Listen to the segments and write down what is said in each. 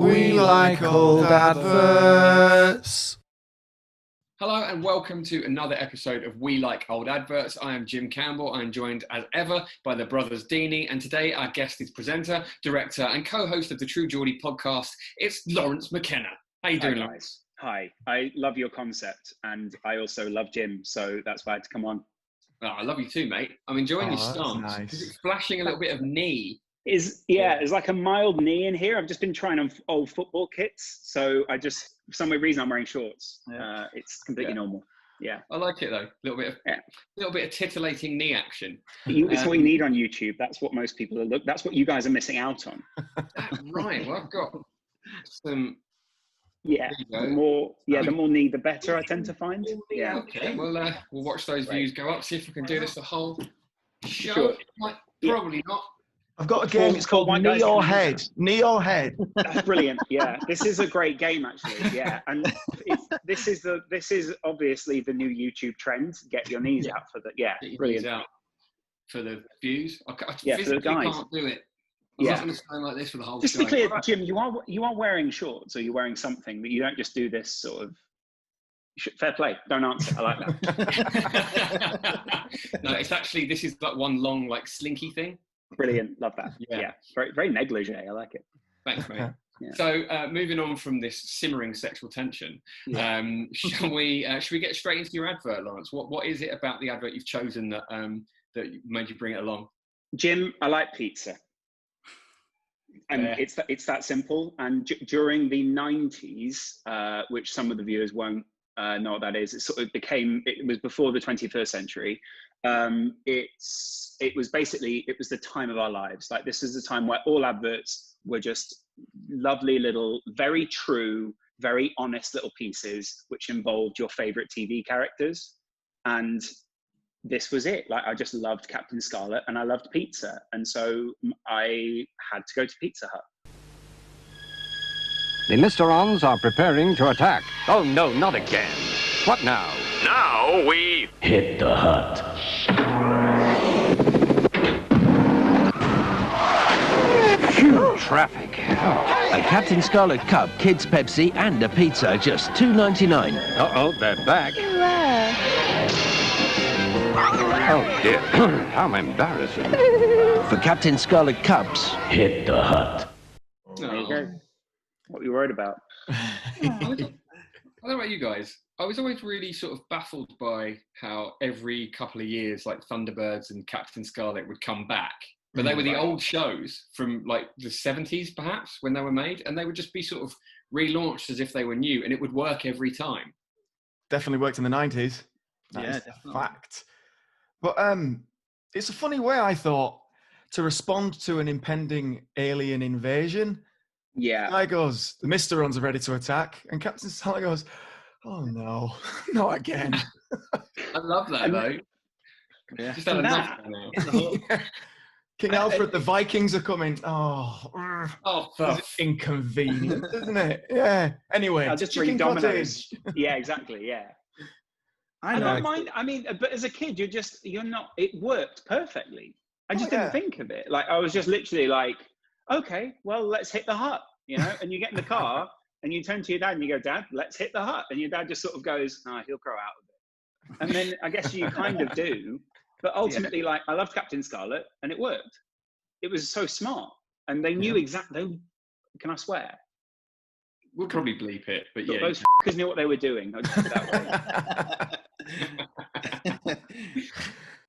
We like old adverts. Hello and welcome to another episode of We Like Old Adverts. I am Jim Campbell. I'm joined as ever by the brothers Deeney, and today our guest is presenter, director and co-host of the True Geordie podcast. It's Laurence McKenna. How you doing, Laurence? Hi, I love your concept and I also love Jim, so that's why I had to come on. Oh, I love you too, mate. I'm enjoying your stance. Nice. It's flashing a little bit of knee. There's like a mild knee in here. I've just been trying on old football kits, so for some reason I'm wearing shorts. It's completely normal. Yeah, I like it though. A little bit of titillating knee action. It's what you need on YouTube. That's what most people are that's what you guys are missing out on. Right. Well, I've got some. Yeah, the more knee, the better. I tend to find. Yeah. Okay. Well, we'll watch those views go up. See if we can do this the whole show. Sure. Probably not. I've got a game. It's called Knee or Head. Knee or Head. That's brilliant. Yeah, this is a great game actually. Yeah, and this is obviously the new YouTube trend. Get your knees out for the brilliant. Out for the views. I physically can't do it. I'm not going to stand like this for the whole Just show. to be clear, Jim, you are wearing shorts, or you're wearing something, but you don't just do this sort of. Fair play. Don't answer. I like that. No, it's actually this is like one long like slinky thing. Brilliant, love that. Yeah. Very, very negligee. I like it. Thanks, mate. Yeah. So, moving on from this simmering sexual tension, should we get straight into your advert, Laurence? What is it about the advert you've chosen that made you bring it along? Jim, I like pizza, and it's that simple. And during the 90s, which some of the viewers won't know what that is, it was before the 21st century. It was the time of our lives. Like, this is the time where all adverts were just lovely little, very true, very honest little pieces which involved your favorite TV characters. And this was it. Like, I just loved Captain Scarlet and I loved pizza. And so I had to go to Pizza Hut. The Mysterons are preparing to attack. Oh no, not again. What now? Now we hit the hut. Phew, traffic. A Captain Scarlet cup, kids Pepsi, and a pizza, just $2.99. Uh-oh, they're back. Oh dear, how embarrassing. For Captain Scarlet cups, hit the hut. There you go. What were you worried about? I don't know about you guys. I was always really sort of baffled by how every couple of years, like Thunderbirds and Captain Scarlet would come back. But they were the old shows from like the 70s, perhaps, when they were made. And they would just be sort of relaunched as if they were new. And it would work every time. Definitely worked in the 90s. That is a fact. But it's a funny way, I thought, to respond to an impending alien invasion. Yeah. Guy goes, the Mysterons are ready to attack. And Captain Scarlet goes, oh no, not again. I love that, though. Yeah. Just had enough now. King Alfred, the Vikings are coming. Oh, it's inconvenient, isn't it? Yeah. Anyway, I'll just bring Domino's. Yeah, exactly. Yeah. I don't mind. I mean, but as a kid, it worked perfectly. I just didn't think of it. Like, I was just literally like, okay, well, let's hit the hut, and you get in the car and you turn to your dad and you go, Dad, let's hit the hut. And your dad just sort of goes, he'll grow out of it. And then I guess you kind of do. But ultimately, like, I loved Captain Scarlet and it worked. It was so smart. And they knew exactly, can I swear? We'll probably bleep it, but yeah. Those f***ers knew what they were doing. I'll just put it that way.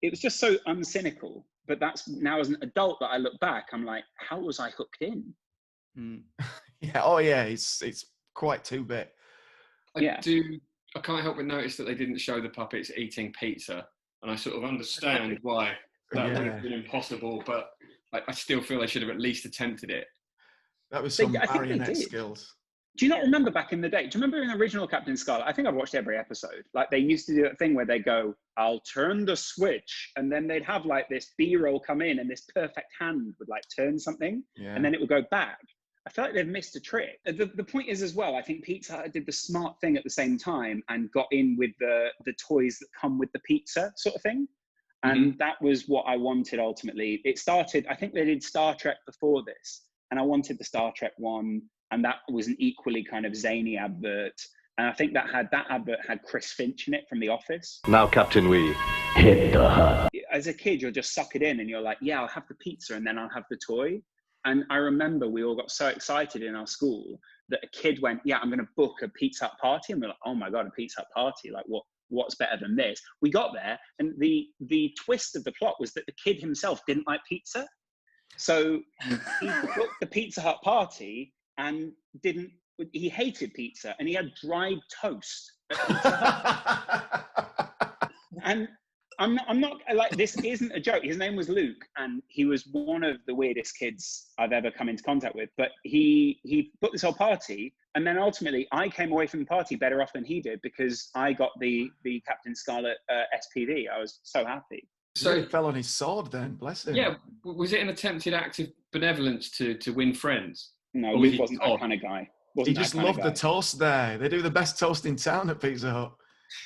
It was just so uncynical. But that's now as an adult that I look back, I'm like, how was I hooked in? Yeah. Oh, yeah. It's quite 2-bit. I can't help but notice that they didn't show the puppets eating pizza, and I sort of understand why that would have been impossible. But I still feel they should have at least attempted it. That was some marionette skills. Do you not remember back in the day? Do you remember in the original Captain Scarlet? I think I've watched every episode. Like, they used to do that thing where they go, I'll turn the switch. And then they'd have like this B-roll come in and this perfect hand would like turn something. Yeah. And then it would go back. I feel like they've missed a trick. The point is as well, I think Pizza Hut did the smart thing at the same time and got in with the toys that come with the pizza sort of thing. And that was what I wanted ultimately. It started, I think they did Star Trek before this. and I wanted the Star Trek one, and that was an equally kind of zany advert. And I think that advert had Chris Finch in it from The Office. Now, Captain, we hit the hut. As a kid, you'll just suck it in and you're like, yeah, I'll have the pizza and then I'll have the toy. And I remember we all got so excited in our school that a kid went, yeah, I'm going to book a Pizza Hut party. And we're like, oh my God, a Pizza Hut party. Like, what's better than this? We got there, and the twist of the plot was that the kid himself didn't like pizza. So he booked the Pizza Hut party and he hated pizza, and he had dried toast at Pizza Hut. And I'm not like, this isn't a joke. His name was Luke, and he was one of the weirdest kids I've ever come into contact with. But he booked this whole party, and then ultimately I came away from the party better off than he did, because I got the Captain Scarlet SPV. I was so happy. So he fell on his sword then, bless him. Yeah, was it an attempted act of benevolence to win friends? No, Luke wasn't that kind of guy. He just loved the toast there. They do the best toast in town at Pizza Hut.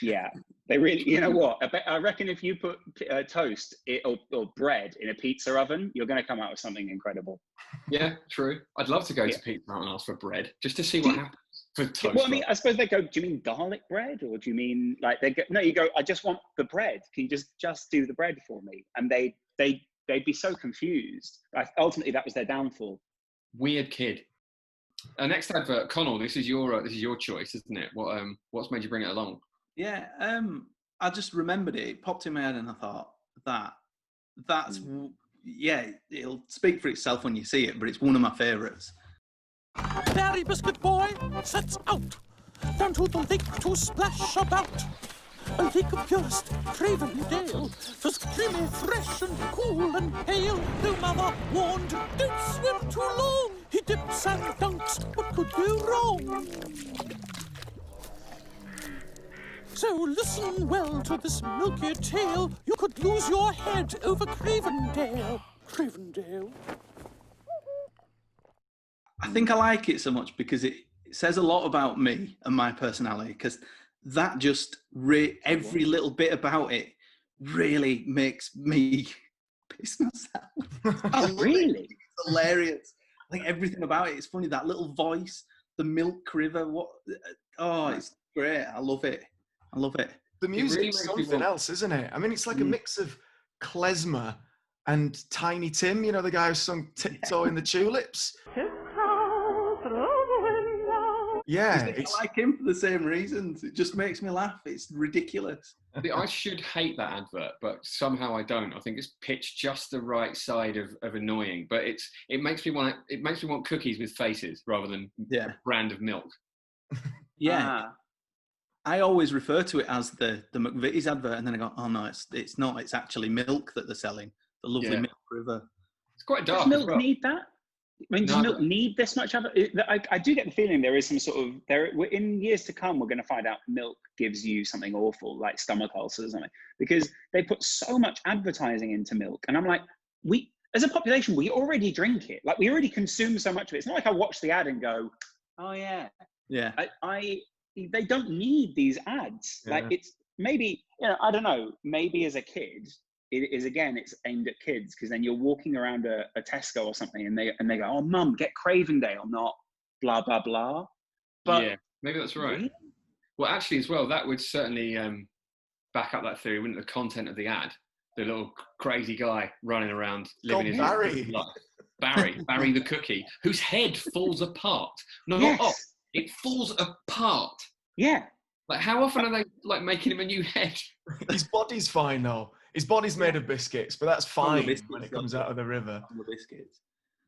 Yeah, they really, you know what? I reckon if you put toast or bread in a pizza oven, you're going to come out with something incredible. Yeah, true. I'd love to go to Pizza Hut and ask for bread, just to see what happens for toast. Well, I mean, I suppose they go, do you mean garlic bread? Or do you mean, like, no, you go, I just want the bread. Can you just do the bread for me? And they'd be so confused. Ultimately, that was their downfall. Weird kid. Next advert, Connell. This is your choice, isn't it? What's made you bring it along? Yeah, I just remembered it. It popped in my head, and I thought that's it'll speak for itself when you see it. But it's one of my favourites. Fairy Biscuit Boy sets out down to the lake to splash about. A lake of purest Cravendale, just creamy, fresh and cool and pale. Though mother warned, don't swim too long. He dips and dunks, what could go wrong? So listen well to this milky tale. You could lose your head over Cravendale. Cravendale. I think I like it so much because it says a lot about me and my personality, because that just every little bit about it really makes me piss myself. Oh, really? It's hilarious. I think everything about it is funny. That little voice, the Milk River, it's great. I love it. The music's really something else, isn't it? I mean, it's like a mix of klezmer and Tiny Tim, you know, the guy who sung Tiptoe in the Tulips. Yeah, I like him for the same reasons. It just makes me laugh. It's ridiculous. I should hate that advert, but somehow I don't. I think it's pitched just the right side of annoying. But it makes me want cookies with faces rather than a brand of milk. Yeah. I always refer to it as the McVitie's advert, and then I go, oh no, it's not. It's actually milk that they're selling. The lovely Milk River. It's quite dark. Does milk need that? I mean, does milk need this much of it? I do get the feeling there is some sort of in years to come, we're going to find out milk gives you something awful like stomach ulcers or something, because they put so much advertising into milk, and I'm like, we as a population, we already drink it. Like, we already consume so much of it. It's not like I watch the ad and go, oh yeah. They don't need these ads. Yeah. Like, it's maybe, I don't know, maybe as a kid, it's aimed at kids, because then you're walking around a Tesco or something and they go, oh mum, get Cravendale, not blah blah blah. But yeah, maybe that's right. Really? Well, actually, as well, that would certainly back up that theory, wouldn't it? The content of the ad, the little crazy guy running around living his life. Barry the cookie, whose head falls apart. It falls apart. Yeah. Like, how often are they like making him a new head? His body's fine though. His body's made of biscuits, but that's fine when it comes out of the river. Biscuits.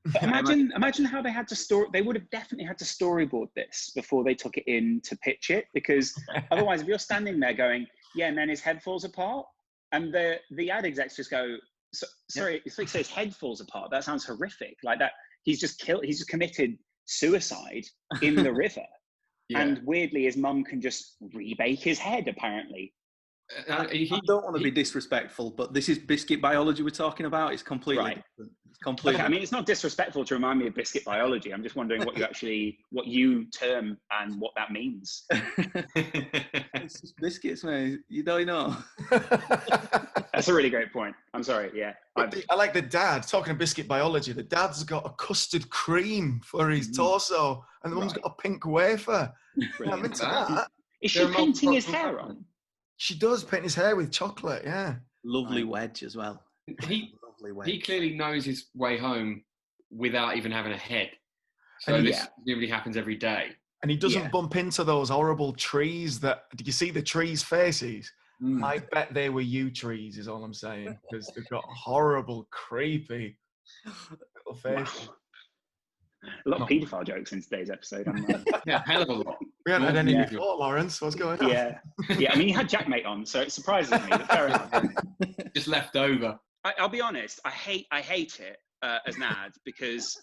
But imagine how they had to store. They would have definitely had to storyboard this before they took it in to pitch it, because otherwise, if you're standing there going, yeah, and then his head falls apart, and the ad execs just go, sorry, it's like his head falls apart. That sounds horrific. Like that, he's just committed suicide in the river. Yeah. And weirdly, his mum can just rebake his head, apparently. I don't want to be disrespectful, but this is biscuit biology we're talking about. It's completely different. It's completely. Okay, I mean, it's not disrespectful to remind me of biscuit biology. I'm just wondering what you term and what that means. It's just biscuits, man. You don't know. That's a really great point. I'm sorry. Yeah, I like the dad talking of biscuit biology. The dad's got a custard cream for his torso, and the mum's got a pink wafer. I'm into that. Is she painting his hair on? She does paint his hair with chocolate, yeah. Lovely wedge as well. He clearly knows his way home without even having a head. So this really happens every day. And he doesn't bump into those horrible trees that... Did you see the trees' faces? I bet they were yew trees, is all I'm saying. Because they've got horrible, creepy little faces. Wow. A lot of paedophile jokes in today's episode. Yeah, hell of a lot. We haven't had any before, Laurence. What's going on? Yeah. I mean, you had Jackmate on, so it surprises me. But fair enough. Just left over. I'll be honest. I hate it as an ad because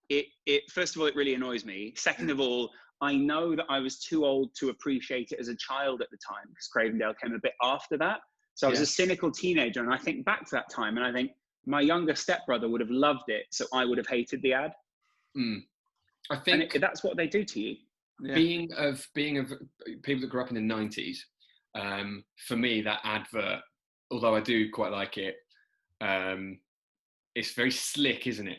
it first of all, it really annoys me. Second of all, I know that I was too old to appreciate it as a child at the time because Cravendale came a bit after that. So I was a cynical teenager, and I think back to that time, and I think my younger stepbrother would have loved it, so I would have hated the ad. I think that's what they do to you. Yeah. Being of people that grew up in the 90s, for me that advert, although I do quite like it, it's very slick, isn't it?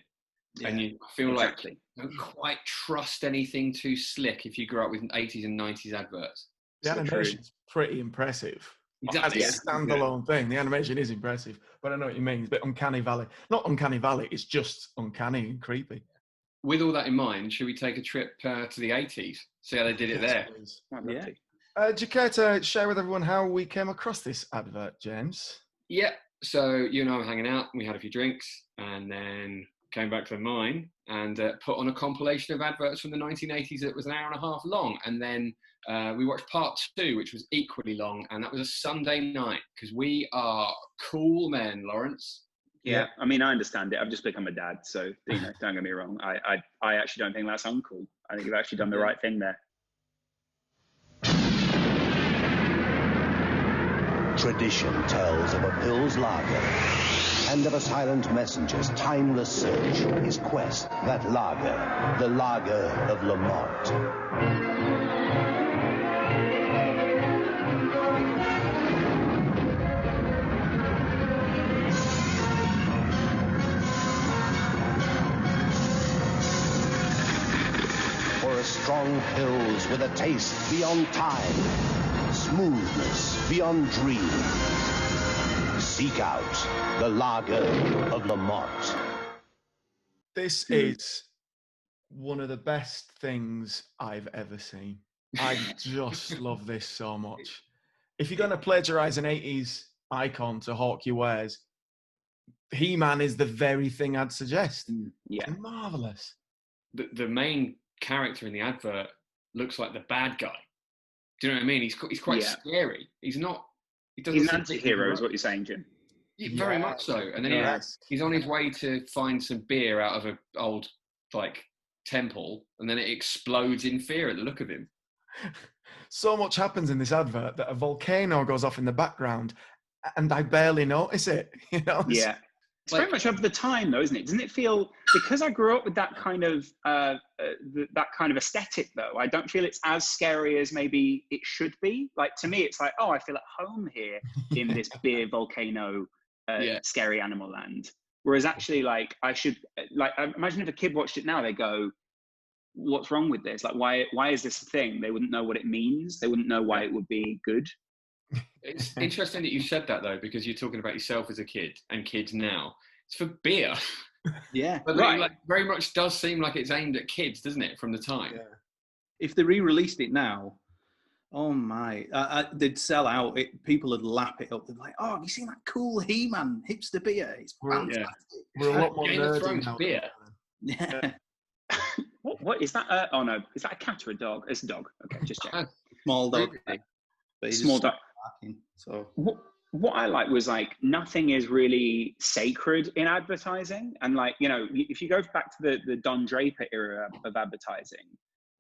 Yeah, and you feel like you don't quite trust anything too slick if you grew up with 80s and 90s adverts. The animation's pretty impressive. Exactly. As a standalone thing, the animation is impressive, but I know what you mean. It's a bit uncanny valley. Not uncanny valley, it's just uncanny and creepy. With all that in mind, should we take a trip to the 80s? See how they did it there? Do you care to share with everyone how we came across this advert, James? Yeah, so you and I were hanging out, we had a few drinks, and then came back to mine and put on a compilation of adverts from the 1980s that was an hour and a half long. And then we watched part 2, which was equally long, and that was a Sunday night, because we are cool men, Laurence. Yeah, I mean, I understand it. I've just become a dad, so don't get me wrong. I actually don't think that's uncool. I think you've actually done the right thing there. Tradition tells of a Pils lager and of a silent messenger's timeless search, his quest, that lager, the lager of Lamot. Strong Pils with a taste beyond time, smoothness beyond dream. Seek out the lager of Lamot. This is one of the best things I've ever seen. I just love this so much. If you're going to plagiarize an 80s icon to hawk your wares, He-Man is the very thing I'd suggest. Yeah. It's marvellous. The main character in the advert looks like the bad guy. Do you know what I mean? He's quite scary. He's not. He's an anti-hero, is what you're saying, Jim. Very much so. And then he's on his way to find some beer out of an old temple, and then it explodes in fear at the look of him. So much happens in this advert that a volcano goes off in the background, and I barely notice it. You know? Yeah. It's very much of the time, though, isn't it? Doesn't it feel, because I grew up with that kind of aesthetic, though, I don't feel it's as scary as maybe it should be. Like, to me, it's like, oh, I feel at home here in this beer volcano, scary animal land. Whereas actually, like, I imagine if a kid watched it now, they go, what's wrong with this? Like, why is this a thing? They wouldn't know what it means. They wouldn't know why it would be good. It's interesting that you said that, though, because you're talking about yourself as a kid and kids now. It's for beer. Yeah. But like, very much does seem like it's aimed at kids, doesn't it, from the time? Yeah. If they re-released it now, oh my, they'd sell out. People would lap it up. They'd be like, oh, have you seen that cool He-Man hipster beer? It's fantastic. We're a lot more Game of Thrones beer. Yeah. What is that? Oh no, is that a cat or a dog? It's a dog. Okay, just check. Small dog. But small dog. So what I like was, like, nothing is really sacred in advertising. And, like, you know, if you go back to the Don Draper era of advertising,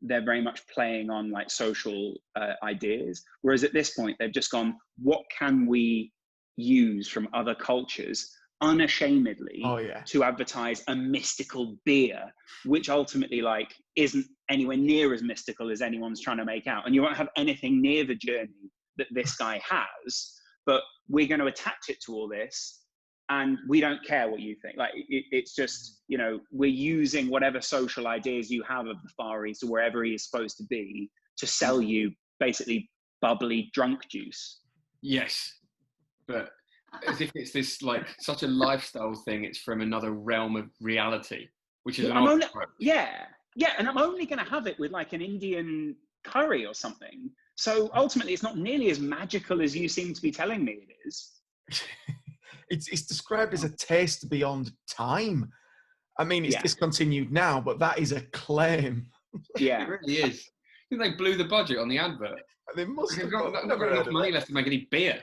they're very much playing on like social ideas. Whereas at this point, they've just gone, what can we use from other cultures unashamedly to advertise a mystical beer, which ultimately like isn't anywhere near as mystical as anyone's trying to make out. And you won't have anything near the journey that this guy has, but we're going to attach it to all this. And we don't care what you think. Like it's just, you know, we're using whatever social ideas you have of the Far East or wherever he is supposed to be to sell you basically bubbly drunk juice. Yes, but as if it's this like such a lifestyle thing. It's from another realm of reality, which is and I'm only going to have it with like an Indian curry or something. So ultimately, it's not nearly as magical as you seem to be telling me it is. It's described as a taste beyond time. I mean, it's discontinued now, but that is a claim. Yeah, it really is. I think they blew the budget on the advert. They must have got enough money left to make any beer.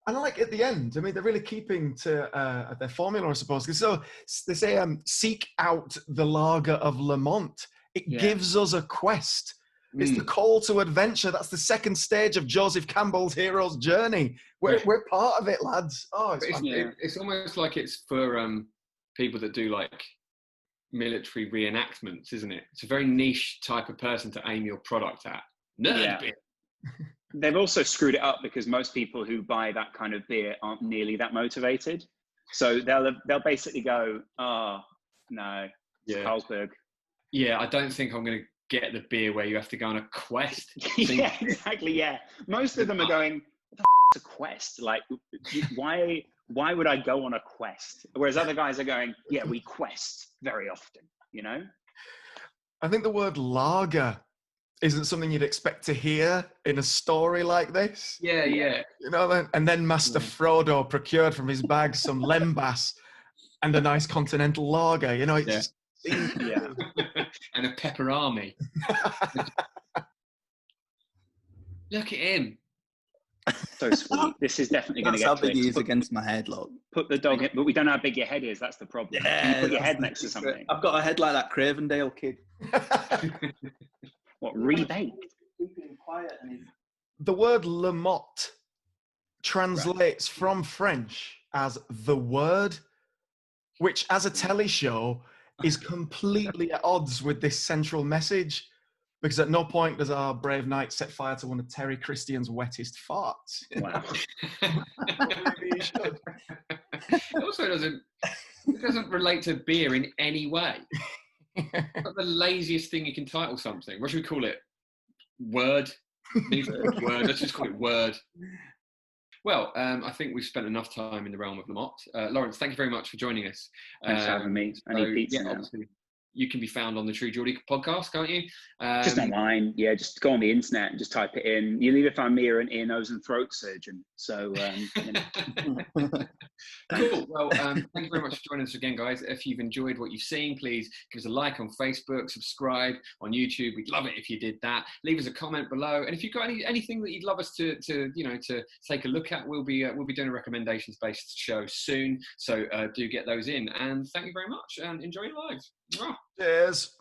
And like at the end, I mean, they're really keeping to their formula, I suppose. So they say, seek out the lager of Lamont. It gives us a quest. It's the call to adventure. That's the second stage of Joseph Campbell's hero's journey. We're part of it, lads. Oh, it's almost like it's for people that do like military reenactments, isn't it? It's a very niche type of person to aim your product at. Nerd beer. They've also screwed it up because most people who buy that kind of beer aren't nearly that motivated. So they'll basically go, oh, no, it's Carlsberg. Yeah, I don't think I'm going to get the beer where you have to go on a quest. Yeah, exactly, yeah. Most of them are going, what the f*** is a quest? Like, why would I go on a quest? Whereas other guys are going, yeah, we quest very often, you know? I think the word lager isn't something you'd expect to hear in a story like this. Yeah. You know, and then Master Frodo procured from his bag some lembas and a nice continental lager. You know, it's just and a pepperami. Look at him. So sweet. This is definitely going to get how big he is against my head, look. Put the dog in, but we don't know how big your head is. That's the problem. Yeah, you put your head next to something. I've got a head like that Cravendale kid. What, rebaked? The word Lamot translates from French as the word, which as a telly show is completely at odds with this central message, because at no point does our brave knight set fire to one of Terry Christian's wettest farts. Wow. Maybe he should. It also doesn't relate to beer in any way. It's the laziest thing you can title something. What should we call it? Word? Word. Let's just call it Word. Well, I think we've spent enough time in the realm of Lamot. Laurence, thank you very much for joining us. Thanks for having me. I need pizza now. You can be found on the True Geordie podcast, can't you? Just online. Yeah, just go on the internet and just type it in. You'll either find me or an ear, nose and throat surgeon. So, you know. Cool. Well, thank you very much for joining us again, guys. If you've enjoyed what you've seen, please give us a like on Facebook, subscribe on YouTube. We'd love it if you did that. Leave us a comment below. And if you've got anything that you'd love us to take a look at, we'll be doing a recommendations-based show soon. So do get those in. And thank you very much and enjoy your lives. Cheers.